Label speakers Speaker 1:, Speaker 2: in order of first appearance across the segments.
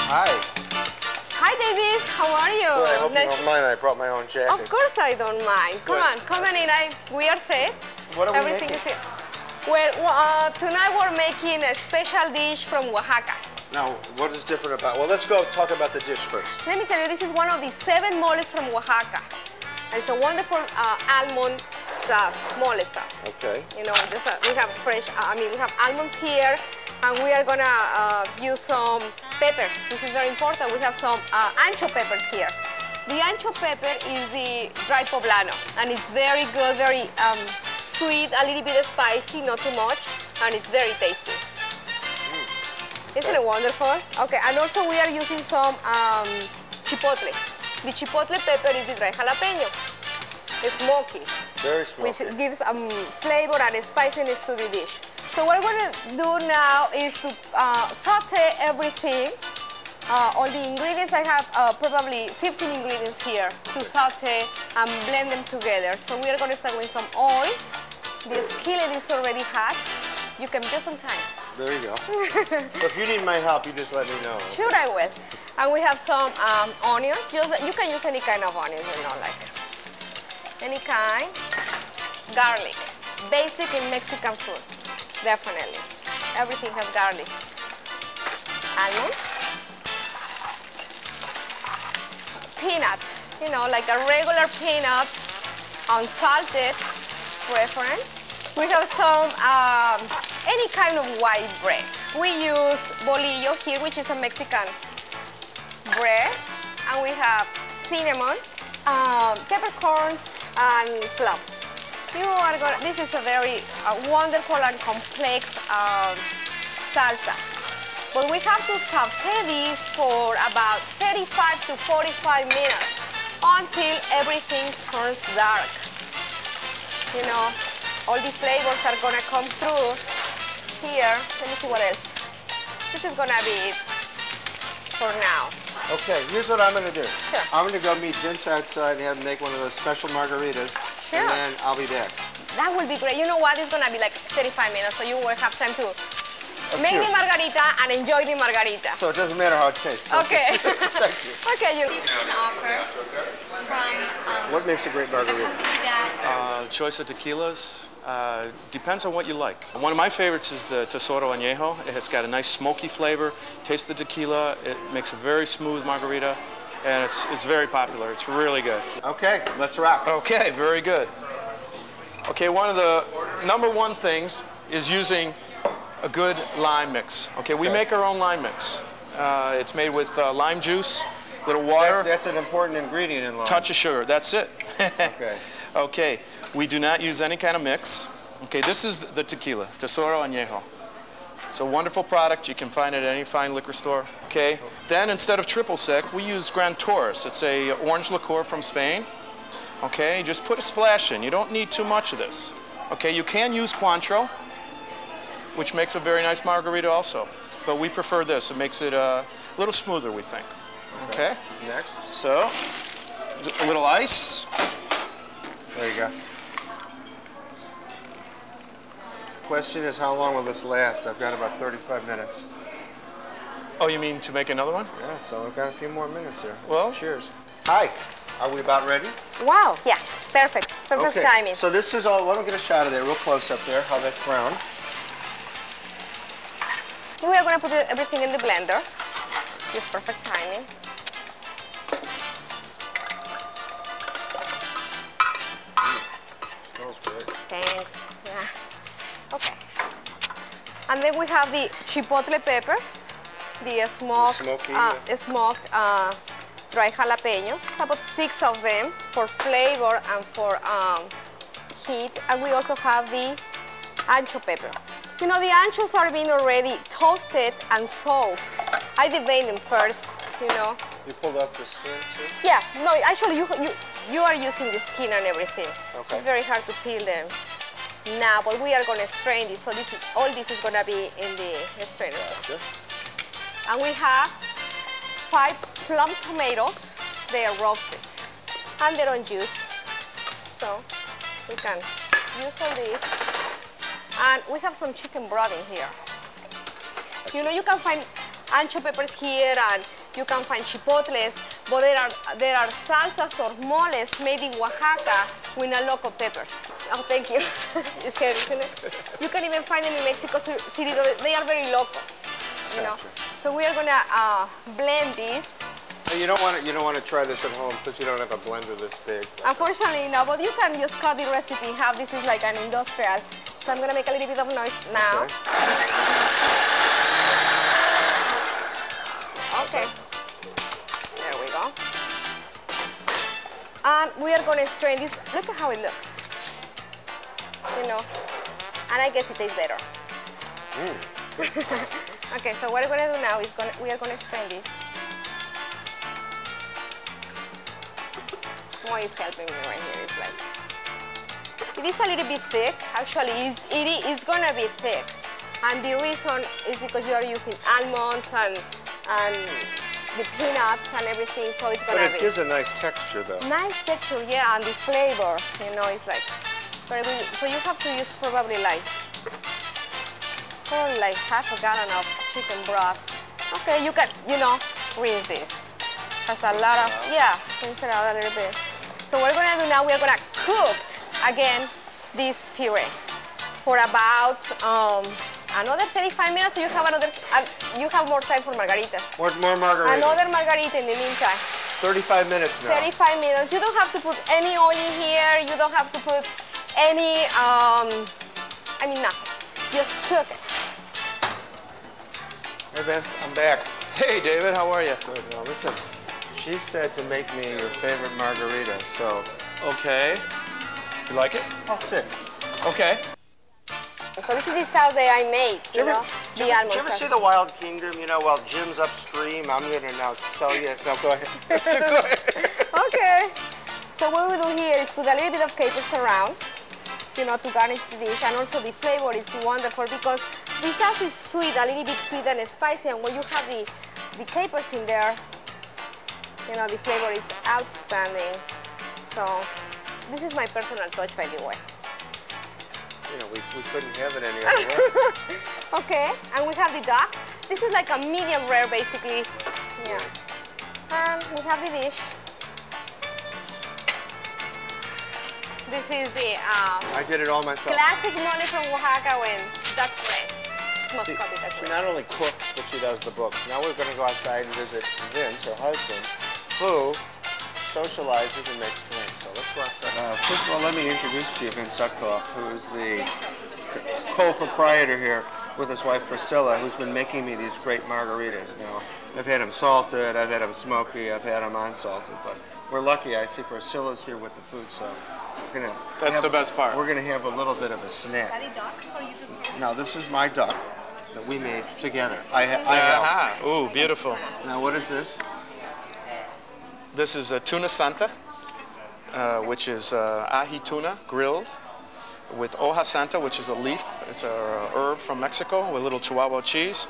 Speaker 1: Hi.
Speaker 2: Hi, David. How are you?
Speaker 1: Good. I hope you don't mind. I brought my own jacket.
Speaker 2: Of course I don't mind. Come on, come on in. We are set.
Speaker 1: What are we
Speaker 2: Everything
Speaker 1: making?
Speaker 2: is here. Well, tonight we're making a special dish from Oaxaca.
Speaker 1: Now, what is different about? Well, let's go talk about the dish first.
Speaker 2: Let me tell you, this is one of the 7 moles from Oaxaca. And it's a wonderful almond sauce, mole sauce.
Speaker 1: Okay.
Speaker 2: You know, we have fresh. we have almonds here, and we are gonna use some peppers. This is very important. We have some ancho peppers here. The ancho pepper is the dry poblano, and it's very good, very sweet, a little bit spicy, not too much, and it's very tasty. Isn't it wonderful? Okay, and also we are using some chipotle. The chipotle pepper is the dry jalapeno. It's smoky.
Speaker 1: Very smoky.
Speaker 2: Which gives flavor and spiciness to the dish. So what we're going to do now is to saute everything. All the ingredients, I have probably 15 ingredients here to saute and blend them together. So we are going to start with some oil. The skillet is already hot. You can just on time.
Speaker 1: There you go. If you need my help, you just let me know.
Speaker 2: Sure, I will. And we have some onions. You can use any kind of onions, you know, like any kind. Garlic. Basic in Mexican food. Definitely. Everything has garlic. Almonds. Peanuts. You know, like a regular peanuts, unsalted preference. We have some, any kind of white bread. We use bolillo here, which is a Mexican bread. And we have cinnamon, peppercorns, and cloves. This is a very wonderful and complex salsa. But we have to saute this for about 35 to 45 minutes until everything turns dark. You know, all the flavors are gonna come through here. Let me see what else. This is gonna be it for now.
Speaker 1: Okay, here's what I'm gonna do.
Speaker 2: Sure.
Speaker 1: I'm gonna go meet Vince outside and have him make one of those special margaritas.
Speaker 2: Sure.
Speaker 1: And then I'll be back.
Speaker 2: That will be great. You know what? It's gonna be like 35 minutes, so you will have time to make the margarita and enjoy the margarita.
Speaker 1: So it doesn't matter how it tastes.
Speaker 2: Okay.
Speaker 1: Thank you.
Speaker 2: Okay, you.
Speaker 1: What makes a great margarita?
Speaker 3: Choice of tequilas. Depends on what you like. One of my favorites is the Tesoro Añejo. It's got a nice smoky flavor. Taste the tequila. It makes a very smooth margarita, and it's very popular. It's really good.
Speaker 1: Okay, let's rock.
Speaker 3: Okay, very good. Okay, one of the #1 things is using a good lime mix. Okay, we make our own lime mix. It's made with lime juice, little water.
Speaker 1: That's an important ingredient in lime.
Speaker 3: Touch of sugar. That's it.
Speaker 1: Okay.
Speaker 3: Okay. We do not use any kind of mix. Okay, this is the tequila, Tesoro Añejo. It's a wonderful product. You can find it at any fine liquor store. Okay, then instead of triple sec, we use Gran Taurus. It's a orange liqueur from Spain. Okay, just put a splash in. You don't need too much of this. Okay, you can use Cointreau, which makes a very nice margarita also. But we prefer this. It makes it a little smoother, we think. Okay.
Speaker 1: Next.
Speaker 3: So, a little ice.
Speaker 1: There you go. Question is, how long will this last? I've got about 35 minutes.
Speaker 3: Oh, you mean to make another one?
Speaker 1: Yeah, so I've got a few more minutes here.
Speaker 3: Well,
Speaker 1: cheers. Hi, are we about ready?
Speaker 2: Wow, yeah, perfect. Perfect
Speaker 1: okay.
Speaker 2: timing.
Speaker 1: So this is all, why don't we get a shot of that real close up there, how that's brown.
Speaker 2: We are going to put everything in the blender. Just perfect timing.
Speaker 1: Smells good.
Speaker 2: Thanks. Yeah. Okay. And then we have the chipotle peppers, the smoked dry jalapenos, about 6 of them for flavor and for heat. And we also have the ancho pepper. You know, the anchos are being already toasted and soaked. I devein them first, you know.
Speaker 1: You pulled out the skin too?
Speaker 2: Yeah, no, actually you are using the skin and everything.
Speaker 1: Okay.
Speaker 2: It's very hard to peel them now, but we are going to strain this. So all this is going to be in the strainer.
Speaker 1: Gotcha.
Speaker 2: And we have 5 plum tomatoes. They are roasted and they're on juice. So we can use all this. And we have some chicken broth in here. You know, you can find ancho peppers here, and you can find chipotles, but there are salsas or moles made in Oaxaca with a local pepper. Oh, thank you. It's scary, isn't it? You can even find them in Mexico City. They are very local, you know. So we are gonna blend this.
Speaker 1: You don't want to try this at home because you don't have a blender this big.
Speaker 2: Unfortunately, no. But you can just cut the recipe in half. This is like an industrial. So I'm gonna make a little bit of noise now. Okay. There we go. And we are gonna strain this. Look at how it looks. You know, and I guess it tastes better. Okay, so what we're gonna do now is we are gonna strain this. Mo is helping me right here. It's like it is a little bit thick. Actually, it is gonna be thick, and the reason is because you are using almonds and the peanuts and everything, so it's gonna be.
Speaker 1: But it gives a nice texture, though.
Speaker 2: Nice texture, yeah, and the flavor. You know, it's like. Very good. So you have to use probably like half a gallon of chicken broth. Okay, you can, you know, rinse this. Has a lot of, yeah, rinse it out a little bit. So what we're gonna do now, we are gonna cook again this puree for about another 35 minutes. So you have you have more time for margaritas.
Speaker 1: More margarita.
Speaker 2: Another margarita in the meantime.
Speaker 1: 35 minutes now.
Speaker 2: 35 minutes. You don't have to put any oil in here. You don't have to put any, I mean nothing. Just cook it.
Speaker 1: Hey Vince, I'm back.
Speaker 3: Hey David, how are you?
Speaker 1: Good. Now listen, she said to make me your favorite margarita, so.
Speaker 3: Okay. You like it?
Speaker 1: I'll sit.
Speaker 3: Okay.
Speaker 2: So this is the sauce that I made, you know, the almond.
Speaker 1: Did you ever see The Wild Kingdom? You know, while Jim's upstream, I'm gonna now tell you. No, go ahead. Go ahead.
Speaker 2: Okay. So what we do here is put a little bit of capers around, you know, to garnish the dish, and also the flavor is wonderful because the sauce is sweet, a little bit sweet and spicy, and when you have the capers in there, you know, the flavor is outstanding. So this is my personal touch, by the way.
Speaker 1: You know, we couldn't have it any other way.
Speaker 2: Okay, and we have the duck. This is like a medium rare, basically. Yeah. And we have the dish. This is the
Speaker 1: I did it all myself.
Speaker 2: classic mole from Oaxaca with duck breast.
Speaker 1: She not only cooks, but she does the books. Now we're going to go outside and visit Vince, her husband, who socializes and makes drinks. So let's go outside. First of all, let me introduce to you Vince Sutkoff, who is the co-proprietor here with his wife Priscilla, who's been making me these great margaritas. Now, I've had them salted, I've had them smoky, I've had them unsalted, but we're lucky. I see Priscilla's here with the food, so we're gonna.
Speaker 3: That's the best part.
Speaker 1: We're gonna have a little bit of a snack. Now, this is my duck that we made together. I helped.
Speaker 3: Ooh, beautiful.
Speaker 1: Now, what is this?
Speaker 3: This is a tuna santa, which is ají tuna grilled with hoja santa, which is a leaf. It's a herb from Mexico with a little Chihuahua cheese.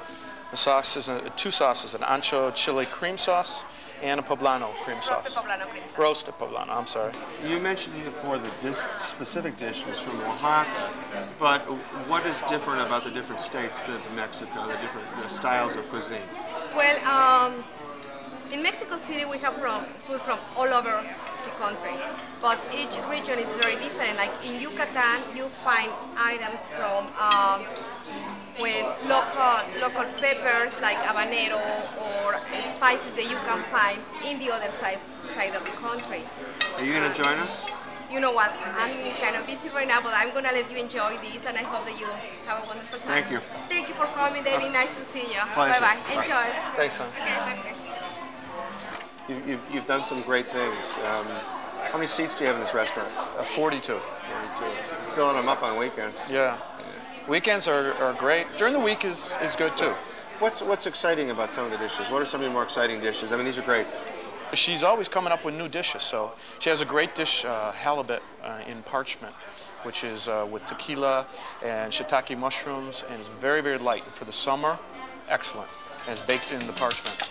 Speaker 3: The sauce is two sauces, an ancho chili cream sauce and a poblano cream sauce.
Speaker 2: Roasted poblano cream sauce.
Speaker 3: Roasted poblano, I'm sorry.
Speaker 1: You mentioned before that this specific dish was from Oaxaca, but what is different about the different states of Mexico, the styles of cuisine?
Speaker 2: Well, in Mexico City we have food from all over the country, but each region is very different. Like in Yucatan, you find items from with local peppers like habanero or spices that you can find in the other side of the country.
Speaker 1: Are you going to join us?
Speaker 2: You know what, I'm kind of busy right now, but I'm going to let you enjoy this, and I hope that you have a wonderful time.
Speaker 1: Thank you.
Speaker 2: Thank you for coming, David. Nice to see you.
Speaker 1: Pleasure.
Speaker 2: Bye-bye. Enjoy.
Speaker 3: Thanks, son.
Speaker 2: Okay, bye.
Speaker 1: You've done some great things. How many seats do you have in this restaurant?
Speaker 3: 42.
Speaker 1: 42. Filling them up on weekends.
Speaker 3: Yeah. Weekends are great. During the week is good too.
Speaker 1: What's exciting about some of the dishes? What are some of the more exciting dishes? I mean, these are great.
Speaker 3: She's always coming up with new dishes. So she has a great dish, halibut in parchment, which is with tequila and shiitake mushrooms, and it's very, very light. For the summer, excellent. And it's baked in the parchment.